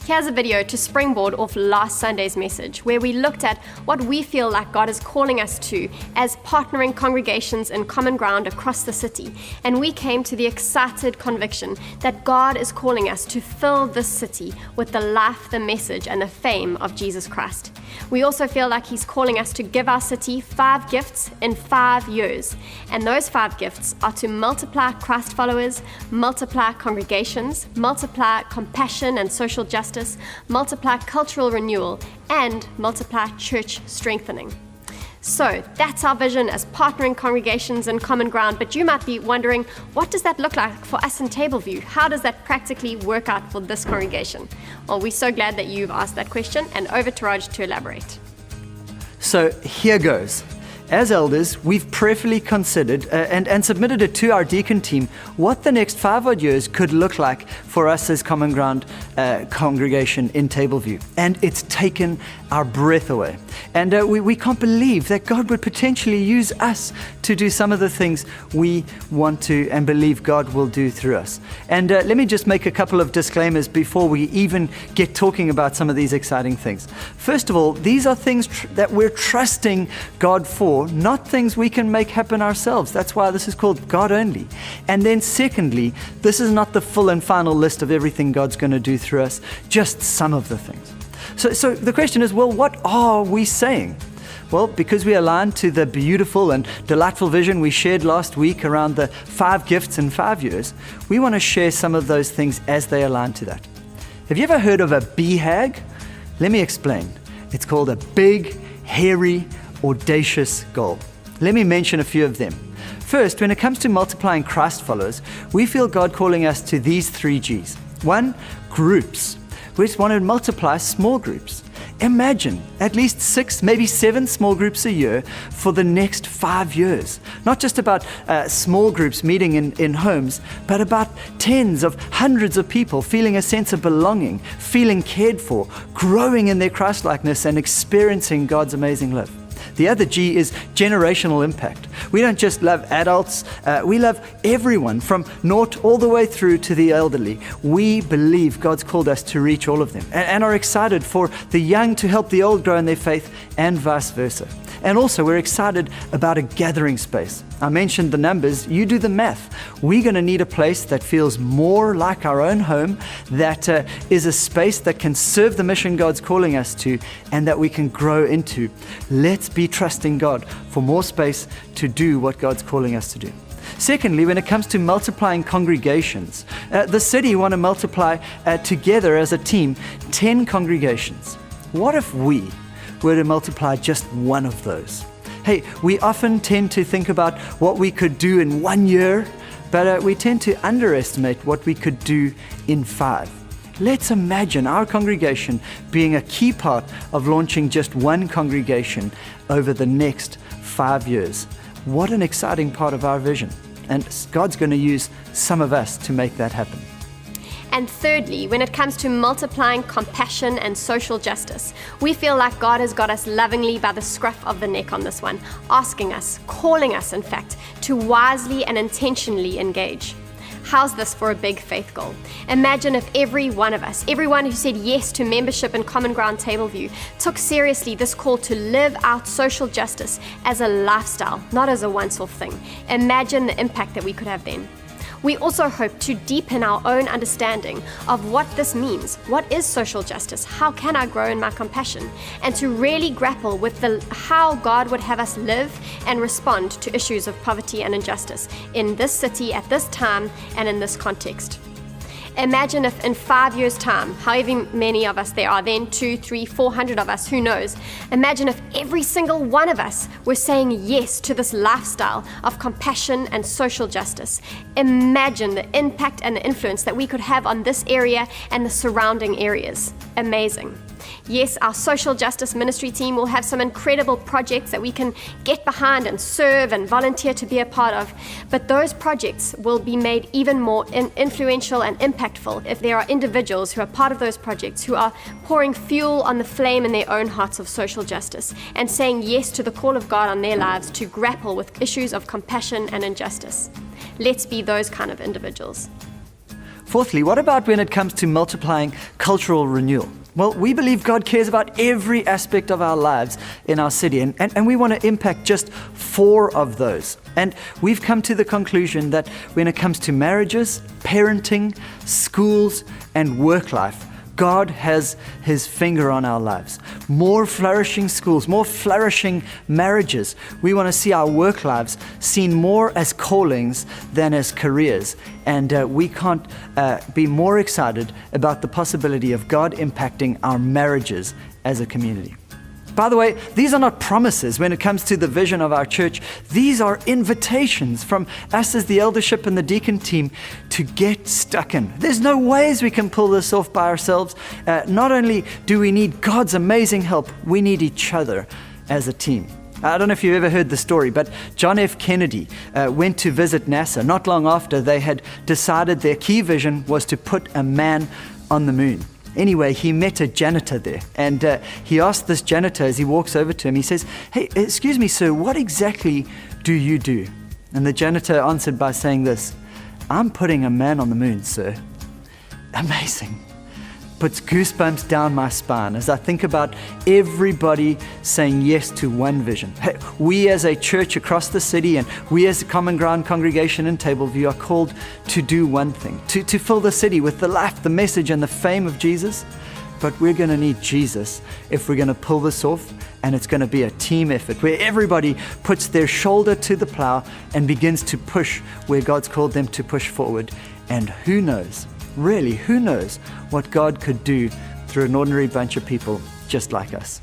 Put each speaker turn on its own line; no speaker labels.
Here's a video to springboard off last Sunday's message, where we looked at what we feel like God is calling us to as partnering congregations in common ground across the city. And we came to the excited conviction that God is calling us to fill this city with the life, the message, and the fame of Jesus Christ. We also feel like He's calling us to give our city 5 gifts in 5 years. And those 5 gifts are to multiply Christ followers, multiply congregations, multiply compassion and social justice, multiply cultural renewal, and multiply church strengthening. So that's our vision as partnering congregations in common ground, but you might be wondering, what does that look like for us in Tableview? How does that practically work out for this congregation? Well, we're so glad that you've asked that question, and over to Raj to elaborate.
So here goes. As elders, we've prayerfully considered and submitted it to our deacon team what the next 5 odd years could look like for us as Common Ground congregation in Tableview. And it's taken our breath away. And we can't believe that God would potentially use us to do some of the things we want to and believe God will do through us. And let me just make a couple of disclaimers before we even get talking about some of these exciting things. First of all, these are things that we're trusting God for, not things we can make happen ourselves. That's why this is called God Only. And then secondly, this is not the full and final list of everything God's going to do through us, just some of the things. So the question is, well, what are we saying? Well, because we align to the beautiful and delightful vision we shared last week around the 5 gifts in 5 years, we want to share some of those things as they align to that. Have you ever heard of a BHAG? Let me explain. It's called a big, hairy, audacious goal. Let me mention a few of them. First, when it comes to multiplying Christ followers, we feel God calling us to these 3 Gs. 1, groups. We just want to multiply small groups. Imagine at least 6, maybe 7 small groups a year for the next 5 years. Not just about small groups meeting in homes, but about tens of hundreds of people feeling a sense of belonging, feeling cared for, growing in their Christ-likeness and experiencing God's amazing love. The other G is generational impact. We don't just love adults, we love everyone from naught all the way through to the elderly. We believe God's called us to reach all of them and are excited for the young to help the old grow in their faith and vice versa. And also we're excited about a gathering space. I mentioned the numbers, you do the math. We're going to need a place that feels more like our own home, that is a space that can serve the mission God's calling us to and that we can grow into. Let's be trusting God for more space to do what God's calling us to do. Secondly, when it comes to multiplying congregations, the city want to multiply together as a team 10 congregations. What if we were to multiply just one of those? Hey, we often tend to think about what we could do in 1 year, but we tend to underestimate what we could do in 5. Let's imagine our congregation being a key part of launching just one congregation over the next 5 years. What an exciting part of our vision. And God's going to use some of us to make that happen.
And thirdly, when it comes to multiplying compassion and social justice, we feel like God has got us lovingly by the scruff of the neck on this one, asking us, calling us in fact, to wisely and intentionally engage. How's this for a big faith goal? Imagine if every one of us, everyone who said yes to membership in Common Ground Tableview, took seriously this call to live out social justice as a lifestyle, not as a once-off thing. Imagine the impact that we could have then. We also hope to deepen our own understanding of what this means. What is social justice? How can I grow in my compassion? And to really grapple with how God would have us live and respond to issues of poverty and injustice in this city at this time and in this context. Imagine if in 5 years' time, however many of us there are then, 200, 300, 400 of us, who knows? Imagine if every single one of us were saying yes to this lifestyle of compassion and social justice. Imagine the impact and the influence that we could have on this area and the surrounding areas. Amazing. Yes, our social justice ministry team will have some incredible projects that we can get behind and serve and volunteer to be a part of, but those projects will be made even more influential and impactful if there are individuals who are part of those projects who are pouring fuel on the flame in their own hearts of social justice and saying yes to the call of God on their lives to grapple with issues of compassion and injustice. Let's be those kind of individuals.
Fourthly, what about when it comes to multiplying cultural renewal? Well, we believe God cares about every aspect of our lives in our city, and we want to impact just 4 of those. And we've come to the conclusion that when it comes to marriages, parenting, schools, and work life, God has His finger on our lives. More flourishing schools, more flourishing marriages. We want to see our work lives seen more as callings than as careers. And we can't be more excited about the possibility of God impacting our marriages as a community. By the way, these are not promises when it comes to the vision of our church. These are invitations from us as the eldership and the deacon team to get stuck in. There's no ways we can pull this off by ourselves. Not only do we need God's amazing help, we need each other as a team. I don't know if you've ever heard the story, but John F. Kennedy went to visit NASA not long after they had decided their key vision was to put a man on the moon. Anyway, he met a janitor there, and he asked this janitor as he walks over to him, he says, "Hey, excuse me, sir, what exactly do you do?" And the janitor answered by saying this, "I'm putting a man on the moon, sir." Amazing. Puts goosebumps down my spine as I think about everybody saying yes to one vision. Hey, we as a church across the city and we as a Common Ground congregation in Tableview are called to do one thing, to fill the city with the life, the message, and the fame of Jesus. But we're going to need Jesus if we're going to pull this off, and it's going to be a team effort where everybody puts their shoulder to the plow and begins to push where God's called them to push forward. And who knows? Really, who knows what God could do through an ordinary bunch of people just like us?